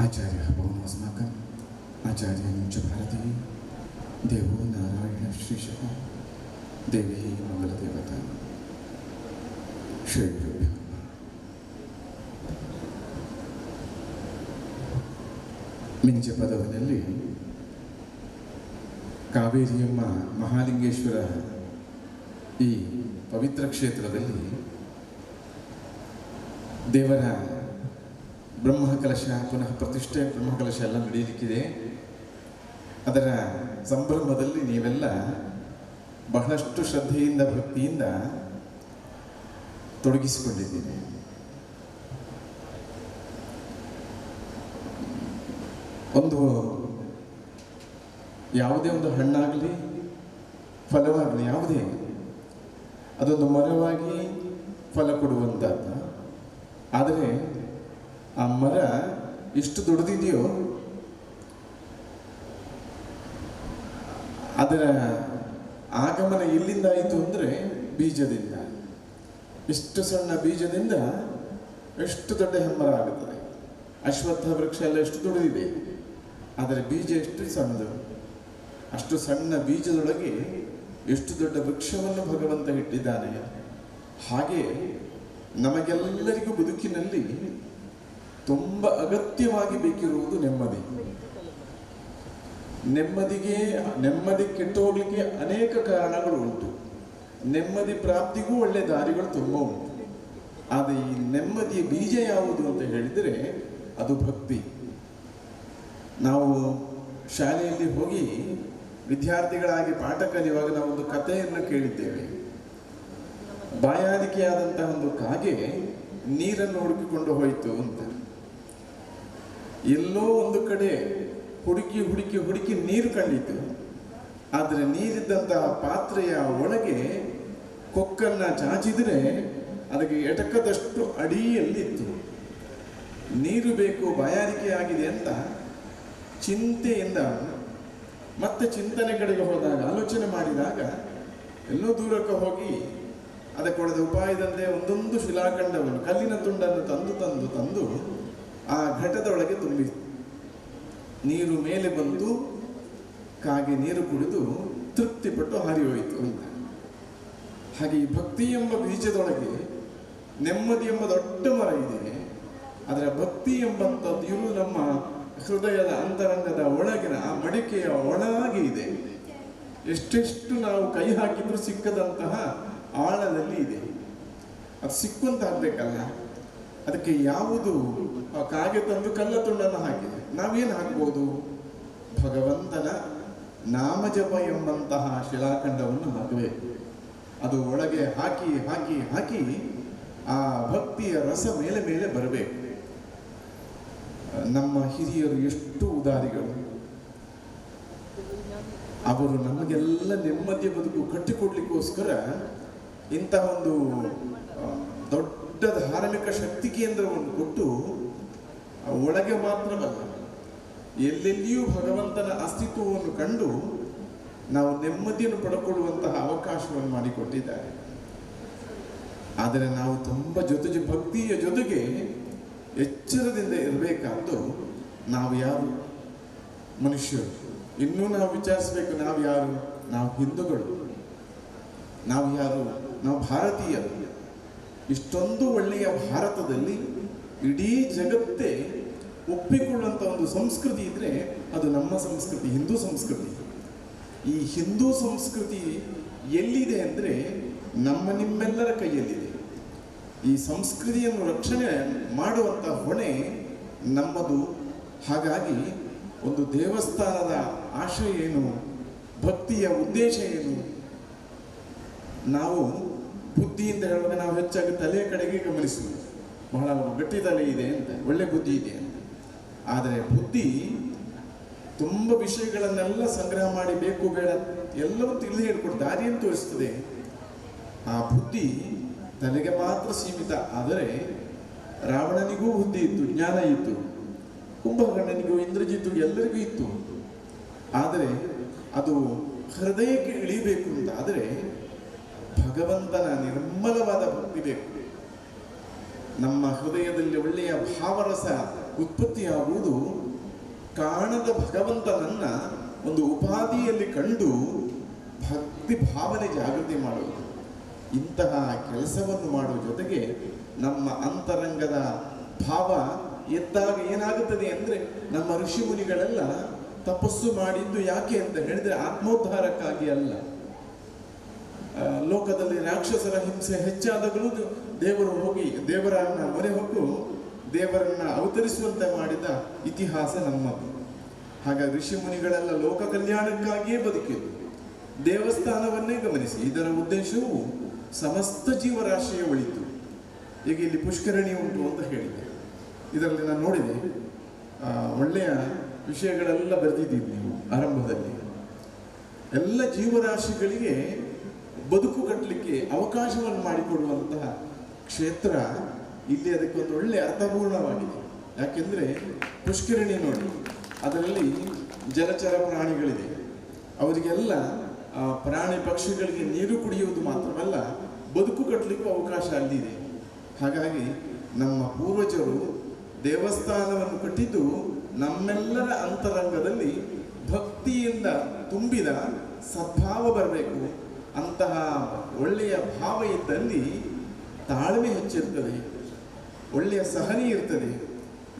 आचार्य भवनमस्माकम् आचार्यं च भारती देवो नारायण श्रीशः देवी मंगलदेवता श्रीगुरुभ्यो नमः। ಮಿಂಚ ಪದವಿನಲ್ಲಿ ಕಾವೇರಿಯಮ್ಮ ಮಹಾಲಿಂಗೇಶ್ವರ ಈ ಪವಿತ್ರ ಕ್ಷೇತ್ರದಲ್ಲಿ ದೇವರ ಬ್ರಹ್ಮಕಲಶ ಪುನಃ ಪ್ರತಿಷ್ಠೆ ಬ್ರಹ್ಮಕಲಶ ಎಲ್ಲ ನಡೆಯಲಿಕ್ಕಿದೆ. ಅದರ ಸಂಭ್ರಮದಲ್ಲಿ ನೀವೆಲ್ಲ ಬಹಳಷ್ಟು ಶ್ರದ್ಧೆಯಿಂದ ಭಕ್ತಿಯಿಂದ ತೊಡಗಿಸಿಕೊಂಡಿದ್ದೀರಿ. ಒಂದು ಯಾವುದೇ ಒಂದು ಹಣ್ಣಾಗಲಿ ಫಲವಾಗಲಿ ಯಾವುದೇ ಅದೊಂದು ಮರವಾಗಿ ಫಲ ಕೊಡುವಂಥದ್ದು. ಆದರೆ ಆ ಮರ ಎಷ್ಟು ದೊಡ್ಡದಿದೆಯೋ ಅದರ ಆಗಮನ ಎಲ್ಲಿಂದ ಆಯಿತು ಅಂದರೆ ಬೀಜದಿಂದ. ಇಷ್ಟು ಸಣ್ಣ ಬೀಜದಿಂದ ಎಷ್ಟು ದೊಡ್ಡ ಹೆಮ್ಮರ ಆಗುತ್ತದೆ. ಅಶ್ವತ್ಥ ವೃಕ್ಷ ಎಲ್ಲ ಎಷ್ಟು ದೊಡ್ಡದಿದೆ, ಆದರೆ ಬೀಜ ಎಷ್ಟು ಸಣ್ಣದು. ಅಷ್ಟು ಸಣ್ಣ ಬೀಜದೊಳಗೆ ಎಷ್ಟು ದೊಡ್ಡ ವೃಕ್ಷವನ್ನು ಭಗವಂತ ಇಟ್ಟಿದ್ದಾನೆ. ಹಾಗೆ ನಮಗೆಲ್ಲರಿಗೂ ಬದುಕಿನಲ್ಲಿ ತುಂಬ ಅಗತ್ಯವಾಗಿ ಬೇಕಿರುವುದು ನೆಮ್ಮದಿ. ನೆಮ್ಮದಿ ಕೆಟ್ಟು ಹೋಗ್ಲಿಕ್ಕೆ ಅನೇಕ ಕಾರಣಗಳು ಉಂಟು. ನೆಮ್ಮದಿ ಪ್ರಾಪ್ತಿಗೂ ಒಳ್ಳೆ ದಾರಿಗಳು ತುಂಬ ಉಂಟು. ಆದರೆ ಈ ನೆಮ್ಮದಿಯ ಬೀಜ ಯಾವುದು ಅಂತ ಹೇಳಿದರೆ ಅದು ಭಕ್ತಿ. ನಾವು ಶಾಲೆಯಲ್ಲಿ ಹೋಗಿ ವಿದ್ಯಾರ್ಥಿಗಳಾಗಿ ಪಾಠ ಕಲಿಯುವಾಗ ನಾವೊಂದು ಕಥೆಯನ್ನು ಕೇಳಿದ್ದೇವೆ. ಬಾಯಾರಿಕೆಯಾದಂತಹ ಒಂದು ಕಾಗೆ ನೀರನ್ನು ಹುಡುಕಿಕೊಂಡು ಹೋಯಿತು ಅಂತ. ಎಲ್ಲೋ ಒಂದು ಕಡೆ ಹುಡುಕಿ ಹುಡುಕಿ ಹುಡುಕಿ ನೀರು ಕಂಡಿತು. ಆದರೆ ನೀರಿದ್ದಂತಹ ಪಾತ್ರೆಯ ಒಳಗೆ ಕೊಕ್ಕನ್ನು ಚಾಚಿದರೆ ಅದಕ್ಕೆ ಎಟಕದಷ್ಟು ಅಡಿಯಲ್ಲಿತ್ತು. ನೀರು ಬೇಕು, ಬಾಯಾರಿಕೆ ಆಗಿದೆ ಅಂತ ಚಿಂತೆಯಿಂದ ಮತ್ತೆ ಚಿಂತನೆ ಕಡೆಗೆ ಹೋದಾಗ ಆಲೋಚನೆ ಮಾಡಿದಾಗ ಎಲ್ಲೋ ದೂರಕ್ಕೆ ಹೋಗಿ ಅದಕ್ಕೆ ಒಡೆದ ಉಪಾಯದಂತೆ ಒಂದೊಂದು ಶಿಲಾಖಂಡವನ್ನು ಕಲ್ಲಿನ ತುಂಡನ್ನು ತಂದು ತಂದು ತಂದು ಆ ಘಟದೊಳಗೆ ತುಂಬಿ ನೀರು ಮೇಲೆ ಬಂದು ಕಾಗೆ ನೀರು ಕುಡಿದು ತೃಪ್ತಿಪಟ್ಟು ಹಾರಿ ಹೋಯಿತು ಅಂತ. ಹಾಗೆ ಈ ಭಕ್ತಿ ಎಂಬ ಬೀಜದೊಳಗೆ ನೆಮ್ಮದಿ ಎಂಬ ದೊಡ್ಡ ಮರ ಇದೆ. ಅದರ ಭಕ್ತಿ ಎಂಬಂಥದ್ದು ಇರು ನಮ್ಮ ಹೃದಯದ ಅಂತರಂಗದ ಒಳಗಿನ ಆ ಮಡಿಕೆಯ ಒಳಗೆ ಇದೆ. ಎಷ್ಟೆಷ್ಟು ನಾವು ಕೈ ಹಾಕಿದ್ರೂ ಸಿಕ್ಕದಂತಹ ಆಳದಲ್ಲಿ ಇದೆ. ಅದು ಸಿಕ್ಕುವಂತಾಗಬೇಕಲ್ಲ. ಅದಕ್ಕೆ ಯಾವುದು ಕಾಗೆ ತಂದು ಕಲ್ಲ ತುಂಡನ್ನು ಹಾಕಿದೆ. ನಾವೇನು ಹಾಕ್ಬೋದು? ಭಗವಂತನ ನಾಮಜಪ ಎಂಬಂತಹ ಶಿಲಾಖಂಡವನ್ನು ಹಾಕಬೇಕು. ಅದು ಒಳಗೆ ಹಾಕಿ ಹಾಕಿ ಹಾಕಿ ಆ ಭಕ್ತಿಯ ರಸ ಮೇಲೆ ಮೇಲೆ ಬರಬೇಕು. ನಮ್ಮ ಹಿರಿಯರು ಎಷ್ಟು ಉದಾರಿಗಳು. ಅವರು ನಮಗೆಲ್ಲ ನೆಮ್ಮದಿಯ ಬದುಕು ಕಟ್ಟಿಕೊಡ್ಲಿಕ್ಕೋಸ್ಕರ ಇಂತಹ ಒಂದು ದೊಡ್ಡ ಧಾರ್ಮಿಕ ಶಕ್ತಿ ಕೇಂದ್ರವನ್ನು ಕೊಟ್ಟು ಒಳಗೆ ಮಾತ್ರವಲ್ಲ ಎಲ್ಲೆಲ್ಲಿಯೂ ಭಗವಂತನ ಅಸ್ತಿತ್ವವನ್ನು ಕಂಡು ನಾವು ನೆಮ್ಮದಿಯನ್ನು ಪಡ್ಕೊಳ್ಳುವಂತಹ ಅವಕಾಶವನ್ನು ಮಾಡಿಕೊಟ್ಟಿದ್ದಾರೆ. ಆದರೆ ನಾವು ತುಂಬ ಭಕ್ತಿಯ ಜೊತೆಗೆ ಎಚ್ಚರದಿಂದ ಇರಬೇಕಾದ್ದು. ನಾವು ಯಾರು? ಮನುಷ್ಯರು. ಇನ್ನೂ ನಾವು ವಿಚಾರಿಸಬೇಕು, ನಾವು ಯಾರು? ನಾವು ಹಿಂದೂಗಳು. ನಾವು ಯಾರು? ನಾವು ಭಾರತೀಯರು. ಇಷ್ಟೊಂದು ಒಳ್ಳೆಯ ಭಾರತದಲ್ಲಿ ಇಡೀ ಜಗತ್ತೇ ಒಪ್ಪಿಕೊಳ್ಳುವಂಥ ಒಂದು ಸಂಸ್ಕೃತಿ ಇದ್ರೆ ಅದು ನಮ್ಮ ಸಂಸ್ಕೃತಿ, ಹಿಂದೂ ಸಂಸ್ಕೃತಿ. ಈ ಹಿಂದೂ ಸಂಸ್ಕೃತಿ ಎಲ್ಲಿದೆ ಅಂದರೆ ನಿಮ್ಮೆಲ್ಲರ ಕೈಯಲ್ಲಿದೆ. ಈ ಸಂಸ್ಕೃತಿಯನ್ನು ರಕ್ಷಣೆ ಮಾಡುವಂಥ ಹೊಣೆ ನಮ್ಮದು. ಹಾಗಾಗಿ ಒಂದು ದೇವಸ್ಥಾನದ ಆಶಯ ಏನು, ಭಕ್ತಿಯ ಉದ್ದೇಶ ಏನು? ನಾವು ಬುದ್ಧಿಯಿಂದ ಹೇಳುವಾಗ ನಾವು ಹೆಚ್ಚಾಗಿ ತಲೆಯ ಕಡೆಗೆ ಗಮನಿಸುವುದು. ಬಹಳ ಗಟ್ಟಿ ತಲೆ ಇದೆ ಅಂತ, ಒಳ್ಳೆ ಬುದ್ಧಿ ಇದೆ ಅಂತ. ಆದರೆ ಬುದ್ಧಿ ತುಂಬ ವಿಷಯಗಳನ್ನೆಲ್ಲ ಸಂಗ್ರಹ ಮಾಡಿ ಬೇಕು ಬೇಡ ಎಲ್ಲವೂ ತಿಳಿದು ಹೇಳ್ಕೊಟ್ಟು ದಾರಿಯನ್ನು ತೋರಿಸ್ತದೆ. ಆ ಬುದ್ಧಿ ತಲೆಗೆ ಮಾತ್ರ ಸೀಮಿತ. ಆದರೆ ರಾವಣನಿಗೂ ಬುದ್ಧಿ ಇತ್ತು, ಜ್ಞಾನ ಇತ್ತು. ಕುಂಭಕರ್ಣನಿಗೂ, ಇಂದ್ರಜಿತ್ತು, ಎಲ್ಲರಿಗೂ ಇತ್ತು. ಆದರೆ ಅದು ಹೃದಯಕ್ಕೆ ಇಳಿಬೇಕು ಅಂತ ಆದರೆ ಭಗವಂತನ ನಿರ್ಮಲವಾದ ಭಕ್ತಿ ಬೇಕು. ನಮ್ಮ ಹೃದಯದಲ್ಲಿ ಒಳ್ಳೆಯ ಭಾವರಸ ಉತ್ಪತ್ತಿಯಾಗುವುದು ಕಾಣದ ಭಗವಂತನನ್ನ ಒಂದು ಉಪಾಧಿಯಲ್ಲಿ ಕಂಡು ಭಕ್ತಿ ಭಾವನೆ ಜಾಗೃತಿ ಮಾಡುವುದು. ಇಂತಹ ಕೆಲಸವನ್ನು ಮಾಡುವ ಜೊತೆಗೆ ನಮ್ಮ ಅಂತರಂಗದ ಭಾವ ಎದ್ದಾಗ ಏನಾಗುತ್ತದೆ ಅಂದರೆ, ನಮ್ಮ ಋಷಿ ಮುನಿಗಳೆಲ್ಲ ತಪಸ್ಸು ಮಾಡಿದ್ದು ಯಾಕೆ ಅಂತ ಹೇಳಿದ್ರೆ ಆತ್ಮೋದ್ಧಾರಕ್ಕಾಗಿ ಅಲ್ಲ. ಲೋಕದಲ್ಲಿ ರಾಕ್ಷಸರ ಹಿಂಸೆ ಹೆಚ್ಚಾದಾಗಲೂ ದೇವರು ಹೋಗಿ ದೇವರನ್ನ ಮೊರೆ ಹೊಕ್ಕು ದೇವರನ್ನ ಅವತರಿಸುವಂತೆ ಮಾಡಿದ ಇತಿಹಾಸ ನಮ್ಮದು. ಹಾಗಾಗಿ ಋಷಿ ಮುನಿಗಳೆಲ್ಲ ಲೋಕ ಕಲ್ಯಾಣಕ್ಕಾಗಿಯೇ ಬದುಕಿದ್ದು. ದೇವಸ್ಥಾನವನ್ನೇ ಗಮನಿಸಿ, ಇದರ ಉದ್ದೇಶವು ಸಮಸ್ತ ಜೀವರಾಶಿಯ ಒಳಿತು. ಈಗ ಇಲ್ಲಿ ಪುಷ್ಕರಣಿ ಉಂಟು ಅಂತ ಹೇಳಿದೆ, ಇದರಲ್ಲಿ ನಾನು ನೋಡಿದೆ ಒಳ್ಳೆಯ ವಿಷಯಗಳೆಲ್ಲ ಬರೆದಿದ್ದೀರಿ ನೀವು ಆರಂಭದಲ್ಲಿ. ಎಲ್ಲ ಜೀವರಾಶಿಗಳಿಗೆ ಬದುಕು ಕಟ್ಟಲಿಕ್ಕೆ ಅವಕಾಶವನ್ನು ಮಾಡಿಕೊಡುವಂತಹ ಕ್ಷೇತ್ರ ಇಲ್ಲಿ. ಅದಕ್ಕೊಂದು ಒಳ್ಳೆಯ ಅರ್ಥಪೂರ್ಣವಾಗಿದೆ. ಯಾಕೆಂದರೆ ಪುಷ್ಕರಣಿ ನೋಡಿ, ಅದರಲ್ಲಿ ಜಲಚರ ಪ್ರಾಣಿಗಳಿದೆ, ಅವರಿಗೆಲ್ಲ ಪ್ರಾಣಿ ಪಕ್ಷಿಗಳಿಗೆ ನೀರು ಕುಡಿಯುವುದು ಮಾತ್ರವಲ್ಲ, ಬದುಕು ಕಟ್ಟಲಿಕ್ಕೂ ಅವಕಾಶ ಅಲ್ಲಿದೆ. ಹಾಗಾಗಿ ನಮ್ಮ ಪೂರ್ವಜರು ದೇವಸ್ಥಾನವನ್ನು ಕಟ್ಟಿದ್ದು ನಮ್ಮೆಲ್ಲರ ಅಂತರಂಗದಲ್ಲಿ ಭಕ್ತಿಯಿಂದ ತುಂಬಿದ ಸದ್ಭಾವ ಬರಬೇಕು. ಅಂತಹ ಒಳ್ಳೆಯ ಭಾವ ಇದ್ದಲ್ಲಿ ತಾಳ್ಮೆ ಹೆಚ್ಚಿರ್ತದೆ, ಒಳ್ಳೆಯ ಸಹನೆ ಇರ್ತದೆ.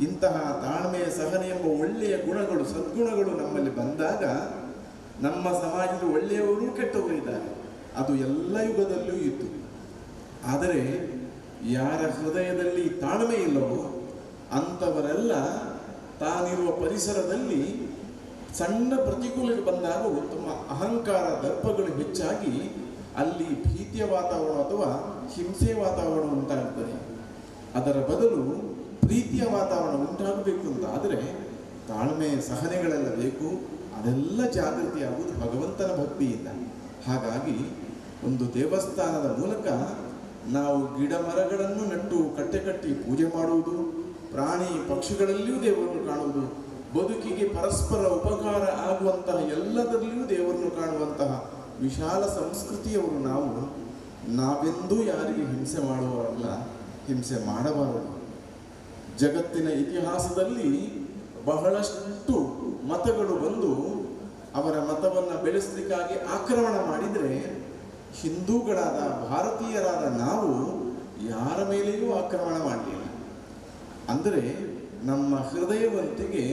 ಇಂತಹ ತಾಳ್ಮೆಯ ಸಹನೆ ಎಂಬ ಒಳ್ಳೆಯ ಗುಣಗಳು, ಸದ್ಗುಣಗಳು ನಮ್ಮಲ್ಲಿ ಬಂದಾಗ ನಮ್ಮ ಸಮಾಜದ ಒಳ್ಳೆಯವರು ಕೆಟ್ಟವರು ಇದ್ದಾರೆ. ಅದು ಎಲ್ಲ ಯುಗದಲ್ಲೂ ಇತ್ತು. ಆದರೆ ಯಾರ ಹೃದಯದಲ್ಲಿ ತಾಳ್ಮೆ ಇಲ್ಲವೋ ಅಂಥವರೆಲ್ಲ ತಾನಿರುವ ಪರಿಸರದಲ್ಲಿ ಸಣ್ಣ ಪ್ರತಿಕೂಲಕ್ಕೆ ಬಂದಾಗ ತಮ್ಮ ಅಹಂಕಾರ ದರ್ಪಗಳು ಹೆಚ್ಚಾಗಿ ಅಲ್ಲಿ ಭೀತಿಯ ವಾತಾವರಣ ಅಥವಾ ಹಿಂಸೆಯ ವಾತಾವರಣ ಉಂಟಾಗ್ತದೆ. ಅದರ ಬದಲು ಪ್ರೀತಿಯ ವಾತಾವರಣ ಉಂಟಾಗಬೇಕು ಅಂತ ಆದರೆ ತಾಳ್ಮೆ ಸಹನೆಗಳೆಲ್ಲ ಬೇಕು. ಅದೆಲ್ಲ ಜಾಗೃತಿ ಆಗುವುದು ಭಗವಂತನ ಭಕ್ತಿಯಿಂದ. ಹಾಗಾಗಿ ಒಂದು ದೇವಸ್ಥಾನದ ಮೂಲಕ ನಾವು ಗಿಡ ಮರಗಳನ್ನು ನೆಟ್ಟು ಕಟ್ಟೆ ಕಟ್ಟಿ ಪೂಜೆ ಮಾಡುವುದು, ಪ್ರಾಣಿ ಪಕ್ಷಿಗಳಲ್ಲಿಯೂ ದೇವರನ್ನು ಕಾಣುವುದು, ಬದುಕಿಗೆ ಪರಸ್ಪರ ಉಪಕಾರ ಆಗುವಂತಹ ಎಲ್ಲದರಲ್ಲಿಯೂ ದೇವರನ್ನು ಕಾಣುವಂತಹ ವಿಶಾಲ ಸಂಸ್ಕೃತಿಯವರು ನಾವೆಂದೂ ಯಾರಿಗೆ ಹಿಂಸೆ ಮಾಡುವವರಲ್ಲ, ಹಿಂಸೆ ಮಾಡಬಾರದು. ಜಗತ್ತಿನ ಇತಿಹಾಸದಲ್ಲಿ ಬಹಳಷ್ಟು ಮತಗಳು ಬಂದು ಅವರ ಮತವನ್ನು ಬೆಳೆಸಲಿಕ್ಕಾಗಿ ಆಕ್ರಮಣ ಮಾಡಿದರೆ, ಹಿಂದೂಗಳಾದ ಭಾರತೀಯರಾದ ನಾವು ಯಾರ ಮೇಲೆಯೂ ಆಕ್ರಮಣ ಮಾಡಲಿಲ್ಲ. ಅಂದರೆ ನಮ್ಮ ಹೃದಯವಂತಿಗೆ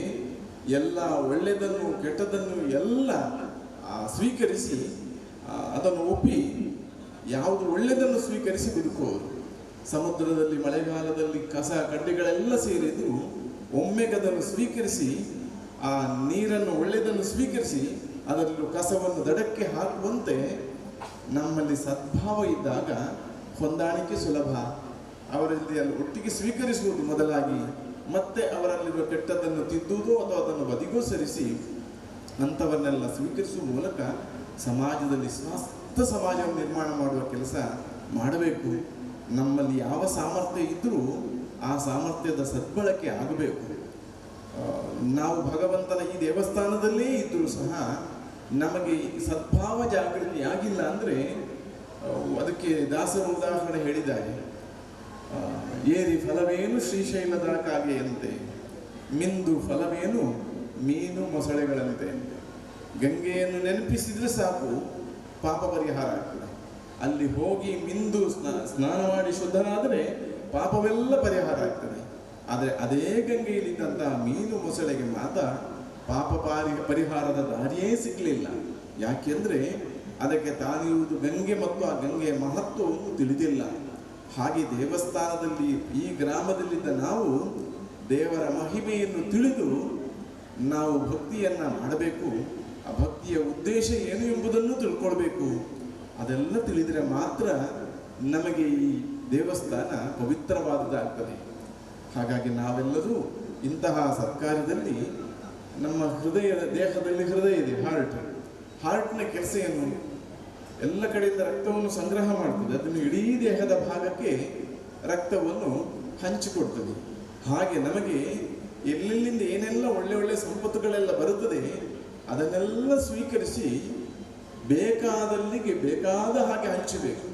ಎಲ್ಲ ಒಳ್ಳೆಯದನ್ನು ಕೆಟ್ಟದನ್ನು ಎಲ್ಲ ಸ್ವೀಕರಿಸಿ ಅದನ್ನು ಒಪ್ಪಿ ಯಾವುದು ಒಳ್ಳೆಯದನ್ನು ಸ್ವೀಕರಿಸಿ ಬದುಕುವರು. ಸಮುದ್ರದಲ್ಲಿ ಮಳೆಗಾಲದಲ್ಲಿ ಕಸ ಕಡ್ಡಿಗಳೆಲ್ಲ ಸೇರಿದ್ದು ಒಮ್ಮೆಗದನ್ನು ಸ್ವೀಕರಿಸಿ ಆ ನೀರನ್ನು ಒಳ್ಳೆಯದನ್ನು ಸ್ವೀಕರಿಸಿ ಅದರಲ್ಲೂ ಕಸವನ್ನು ದಡಕ್ಕೆ ಹಾಕುವಂತೆ ನಮ್ಮಲ್ಲಿ ಸದ್ಭಾವ ಇದ್ದಾಗ ಹೊಂದಾಣಿಕೆ ಸುಲಭ. ಅವರಲ್ಲಿ ಅಲ್ಲಿ ಒಟ್ಟಿಗೆ ಸ್ವೀಕರಿಸುವುದು ಮೊದಲಾಗಿ, ಮತ್ತೆ ಅವರಲ್ಲಿರುವ ಕೆಟ್ಟದ್ದನ್ನು ತಿದ್ದುವುದು ಅಥವಾ ಅದನ್ನು ಬದಿಗೂ ಸರಿಸಿ ಅಂಥವನ್ನೆಲ್ಲ ಸ್ವೀಕರಿಸುವ ಮೂಲಕ ಸಮಾಜದಲ್ಲಿ ಸ್ವಾಸ್ಥ ಸಮಾಜವನ್ನು ನಿರ್ಮಾಣ ಮಾಡುವ ಕೆಲಸ ಮಾಡಬೇಕು. ನಮ್ಮಲ್ಲಿ ಯಾವ ಸಾಮರ್ಥ್ಯ ಇದ್ದರೂ ಆ ಸಾಮರ್ಥ್ಯದ ಸದ್ಬಳಕೆ ಆಗಬೇಕು. ನಾವು ಭಗವಂತನ ಈ ದೇವಸ್ಥಾನದಲ್ಲೇ ಇದ್ದರೂ ಸಹ ನಮಗೆ ಸದ್ಭಾವ ಜಾಗೃತಿ ಆಗಿಲ್ಲ ಅಂದರೆ ಅದಕ್ಕೆ ದಾಸರು ಉದಾಹರಣೆ ಹೇಳಿದ್ದಾರೆ. ಏರಿ ಫಲವೇನು ಶ್ರೀಶೈಲದ ಕಾಗೆಯಂತೆ, ಮಿಂದು ಫಲವೇನು ಮೀನು ಮೊಸಳೆಗಳಂತೆ. ಗಂಗೆಯನ್ನು ನೆನಪಿಸಿದ್ರೆ ಸಾಕು ಪಾಪ ಪರಿಹಾರ ಆಗ್ತದೆ. ಅಲ್ಲಿ ಹೋಗಿ ಮಿಂದು ಸ್ನಾನ ಮಾಡಿ ಶುದ್ಧನಾದರೆ ಪಾಪವೆಲ್ಲ ಪರಿಹಾರ ಆಗ್ತದೆ. ಆದರೆ ಅದೇ ಗಂಗೆಯಲ್ಲಿದ್ದಂತಹ ಮೀನು ಮೊಸಳೆಗೆ ಮಾತ್ರ ಪಾಪ ಪರಿಹಾರದ ದಾರಿಯೇ ಸಿಗಲಿಲ್ಲ. ಯಾಕೆಂದರೆ ಅದಕ್ಕೆ ತಾನಿರುವುದು ಗಂಗೆ ಮತ್ತು ಆ ಗಂಗೆಯ ಮಹತ್ವವನ್ನು ತಿಳಿದಿಲ್ಲ. ಹಾಗೆ ದೇವಸ್ಥಾನದಲ್ಲಿ ಈ ಗ್ರಾಮದಲ್ಲಿದ್ದ ನಾವು ದೇವರ ಮಹಿಮೆಯನ್ನು ತಿಳಿದು ನಾವು ಭಕ್ತಿಯನ್ನು ಮಾಡಬೇಕು. ಆ ಭಕ್ತಿಯ ಉದ್ದೇಶ ಏನು ಎಂಬುದನ್ನು ತಿಳ್ಕೊಳ್ಬೇಕು. ಅದೆಲ್ಲ ತಿಳಿದರೆ ಮಾತ್ರ ನಮಗೆ ಈ ದೇವಸ್ಥಾನ ಪವಿತ್ರವಾದದ್ದಾಗ್ತದೆ. ಹಾಗಾಗಿ ನಾವೆಲ್ಲರೂ ಇಂತಹ ಸತ್ಕಾರ್ಯದಲ್ಲಿ ನಮ್ಮ ದೇಹದಲ್ಲಿ ಹೃದಯ ಇದೆ, ಹಾರ್ಟ್ನ ಕೆಲಸ ಏನು? ಎಲ್ಲ ಕಡೆಯಿಂದ ರಕ್ತವನ್ನು ಸಂಗ್ರಹ ಮಾಡ್ತದೆ, ಅದನ್ನು ಇಡೀ ದೇಹದ ಭಾಗಕ್ಕೆ ರಕ್ತವನ್ನು ಹಂಚಿಕೊಡ್ತದೆ. ಹಾಗೆ ನಮಗೆ ಎಲ್ಲೆಲ್ಲಿಂದ ಏನೆಲ್ಲ ಒಳ್ಳೆ ಸಂಪತ್ತುಗಳೆಲ್ಲ ಬರುತ್ತದೆ ಅದನ್ನೆಲ್ಲ ಸ್ವೀಕರಿಸಿ ಬೇಕಾದಲ್ಲಿಗೆ ಬೇಕಾದ ಹಾಗೆ ಹಂಚಬೇಕು.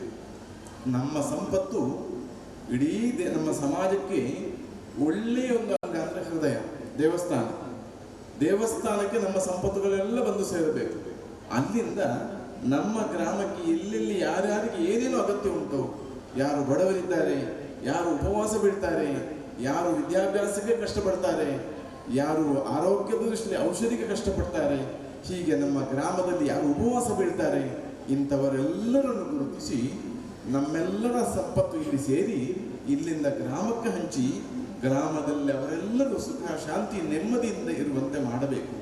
ನಮ್ಮ ಸಂಪತ್ತು ಇಡೀ ನಮ್ಮ ಸಮಾಜಕ್ಕೆ ಒಳ್ಳೆಯ ಒಂದು ಅಂಗ ಅಂದರೆ ಹೃದಯ. ದೇವಸ್ಥಾನ. ದೇವಸ್ಥಾನಕ್ಕೆ ನಮ್ಮ ಸಂಪತ್ತುಗಳೆಲ್ಲ ಬಂದು ಸೇರಬೇಕು. ಅಲ್ಲಿಂದ ನಮ್ಮ ಗ್ರಾಮಕ್ಕೆ ಎಲ್ಲೆಲ್ಲಿ ಯಾರ್ಯಾರಿಗೆ ಏನೇನು ಅಗತ್ಯ ಉಂಟು, ಯಾರು ಬಡವರಿದ್ದಾರೆ, ಯಾರು ಉಪವಾಸ ಬಿಡ್ತಾರೆ, ಯಾರು ವಿದ್ಯಾಭ್ಯಾಸಕ್ಕೆ ಕಷ್ಟಪಡ್ತಾರೆ, ಯಾರು ಆರೋಗ್ಯದ ದೃಷ್ಟಿಯಲ್ಲಿ ಔಷಧಿಗೆ ಕಷ್ಟಪಡ್ತಾರೆ, ಹೀಗೆ ನಮ್ಮ ಗ್ರಾಮದಲ್ಲಿ ಯಾರು ಉಪವಾಸ ಬೀಳ್ತಾರೆ, ಇಂಥವರೆಲ್ಲರನ್ನು ಗುರುತಿಸಿ ನಮ್ಮೆಲ್ಲರ ಸಂಪತ್ತು ಇಲ್ಲಿ ಸೇರಿ ಇಲ್ಲಿಂದ ಗ್ರಾಮಕ್ಕೆ ಹಂಚಿ ಗ್ರಾಮದಲ್ಲಿ ಅವರೆಲ್ಲರೂ ಸುಖ ಶಾಂತಿ ನೆಮ್ಮದಿಯಿಂದ ಇರುವಂತೆ ಮಾಡಬೇಕು.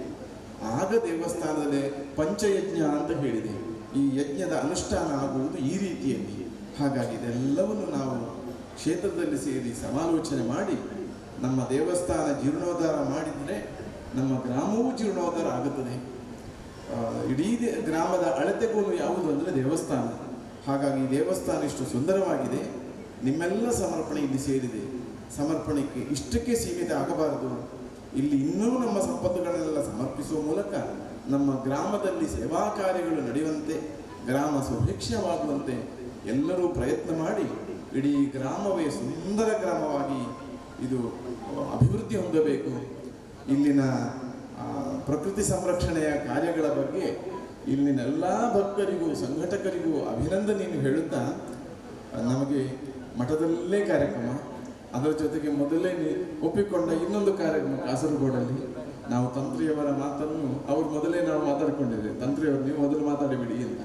ಆಗ ದೇವಸ್ಥಾನದಲ್ಲಿ ಪಂಚಯಜ್ಞ ಅಂತ ಹೇಳಿದೆ. ಈ ಯಜ್ಞದ ಅನುಷ್ಠಾನ ಆಗುವುದು ಈ ರೀತಿಯಲ್ಲಿ. ಹಾಗಾಗಿ ಇದೆಲ್ಲವನ್ನು ನಾವು ಕ್ಷೇತ್ರದಲ್ಲಿ ಸೇರಿ ಸಮಾಲೋಚನೆ ಮಾಡಿ ನಮ್ಮ ದೇವಸ್ಥಾನ ಜೀರ್ಣೋದ್ಧಾರ ಮಾಡಿದರೆ ನಮ್ಮ ಗ್ರಾಮವೂ ಜೀರ್ಣೋದ್ಧಾರ ಆಗುತ್ತದೆ. ಇಡೀ ಗ್ರಾಮದ ಅಳತೆಗೋಲು ಯಾವುದು ಅಂದರೆ ದೇವಸ್ಥಾನ. ಹಾಗಾಗಿ ದೇವಸ್ಥಾನ ಇಷ್ಟು ಸುಂದರವಾಗಿದೆ. ನಿಮ್ಮೆಲ್ಲ ಸಮರ್ಪಣೆ ಇಲ್ಲಿ ಸೇರಿದೆ. ಸಮರ್ಪಣೆಗೆ ಇಷ್ಟಕ್ಕೆ ಸೀಮಿತ ಆಗಬಾರದು. ಇಲ್ಲಿ ಇನ್ನೂ ನಮ್ಮ ಸಂಪತ್ತುಗಳನ್ನೆಲ್ಲ ಸಮರ್ಪಿಸುವ ಮೂಲಕ ನಮ್ಮ ಗ್ರಾಮದಲ್ಲಿ ಸೇವಾ ಕಾರ್ಯಗಳು ನಡೆಯುವಂತೆ, ಗ್ರಾಮ ಸುಭಿಕ್ಷವಾಗುವಂತೆ ಎಲ್ಲರೂ ಪ್ರಯತ್ನ ಮಾಡಿ ಇಡೀ ಗ್ರಾಮವೇ ಸುಂದರ ಗ್ರಾಮವಾಗಿ ಇದು ಅಭಿವೃದ್ಧಿ ಹೊಂದಬೇಕು. ಇಲ್ಲಿನ ಪ್ರಕೃತಿ ಸಂರಕ್ಷಣೆಯ ಕಾರ್ಯಗಳ ಬಗ್ಗೆ ಇಲ್ಲಿನ ಎಲ್ಲ ಭಕ್ತರಿಗೂ ಸಂಘಟಕರಿಗೂ ಅಭಿನಂದನೆಯನ್ನು ಹೇಳುತ್ತಾ, ನಮಗೆ ಮಠದಲ್ಲೇ ಕಾರ್ಯಕ್ರಮ, ಅದರ ಜೊತೆಗೆ ಮೊದಲೇ ಒಪ್ಪಿಕೊಂಡ ಇನ್ನೊಂದು ಕಾರ್ಯಕ್ರಮ ಕಾಸರಗೋಡಲ್ಲಿ. ನಾವು ತಂತ್ರಿಯವರ ಮಾತನ್ನು ಅವ್ರು ಮೊದಲೇ ನಾವು ಮಾತಾಡ್ಕೊಂಡಿದ್ದೇವೆ. ತಂತ್ರಿಯವರು ನೀವು ಮೊದಲು ಮಾತಾಡಿಬಿಡಿ ಅಂತ.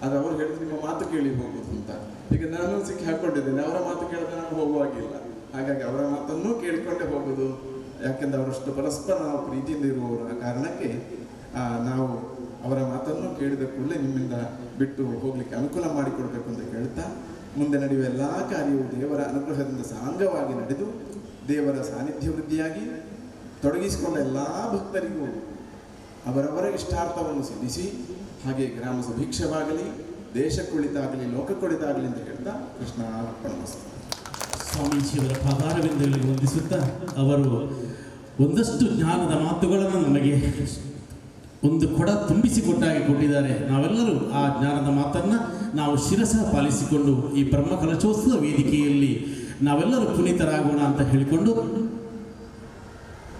ಅದು ಅವ್ರು ಹೇಳಿದ್ರೆ ನಿಮ್ಮ ಮಾತು ಕೇಳಿ ಹೋಗುದು ಅಂತ. ಈಗ ನಾನು ಸಿಕ್ಕಿ ಹಾಕ್ಕೊಂಡಿದ್ದೇನೆ, ಅವರ ಮಾತು ಕೇಳಿದ್ರೆ ನಾನು ಹೋಗುವಾಗಿಲ್ಲ. ಹಾಗಾಗಿ ಅವರ ಮಾತನ್ನು ಕೇಳಿಕೊಂಡೇ ಹೋಗುದು. ಯಾಕೆಂದ್ರೆ ಅವರಷ್ಟು ಪರಸ್ಪರ ನಾವು ಪ್ರೀತಿಯಿಂದ ಇರುವವರ ಕಾರಣಕ್ಕೆ ನಾವು ಅವರ ಮಾತನ್ನು ಕೇಳಿದ ಕೂಡಲೇ ನಿಮ್ಮಿಂದ ಬಿಟ್ಟು ಹೋಗ್ಲಿಕ್ಕೆ ಅನುಕೂಲ ಮಾಡಿಕೊಡ್ಬೇಕು ಅಂತ ಕೇಳ್ತಾ, ಮುಂದೆ ನಡೆಯುವ ಎಲ್ಲ ಕಾರ್ಯವು ದೇವರ ಅನುಗ್ರಹದಿಂದ ಸಾಂಗವಾಗಿ ನಡೆದು ದೇವರ ಸಾನ್ನಿಧ್ಯ ವೃದ್ಧಿಯಾಗಿ ತೊಡಗಿಸಿಕೊಂಡ ಎಲ್ಲ ಭಕ್ತರಿಗೂ ಅವರವರ ಇಷ್ಟಾರ್ಥವನ್ನು ಸಿದ್ಧಿಸಿ ಹಾಗೆ ಗ್ರಾಮ ಸುಭಿಕ್ಷವಾಗಲಿ, ದೇಶಕ್ಕೊಳಿತಾಗಲಿ, ಲೋಕಕ್ಕೊಳಿತಾಗಲಿ ಅಂತ ಹೇಳ್ತಾ ಕೃಷ್ಣ ಅರ್ಪಣಮಸ್ತು. ಸ್ವಾಮೀಜಿಯವರ ಪಾದಾರವಿಂದಗಳಿಗೆ ವಂದಿಸುತ್ತಾ, ಅವರು ಒಂದಷ್ಟು ಜ್ಞಾನದ ಮಾತುಗಳನ್ನು ನಮಗೆ ಒಂದು ಕೊಡ ತುಂಬಿಸಿಕೊಟ್ಟಾಗಿ ಕೊಟ್ಟಿದ್ದಾರೆ. ನಾವೆಲ್ಲರೂ ಆ ಜ್ಞಾನದ ಮಾತನ್ನು ನಾವು ಶಿರಸ ಪಾಲಿಸಿಕೊಂಡು ಈ ಬ್ರಹ್ಮಕಲಶೋತ್ಸವ ವೇದಿಕೆಯಲ್ಲಿ ನಾವೆಲ್ಲರೂ ಪುನೀತರಾಗೋಣ ಅಂತ ಹೇಳಿಕೊಂಡು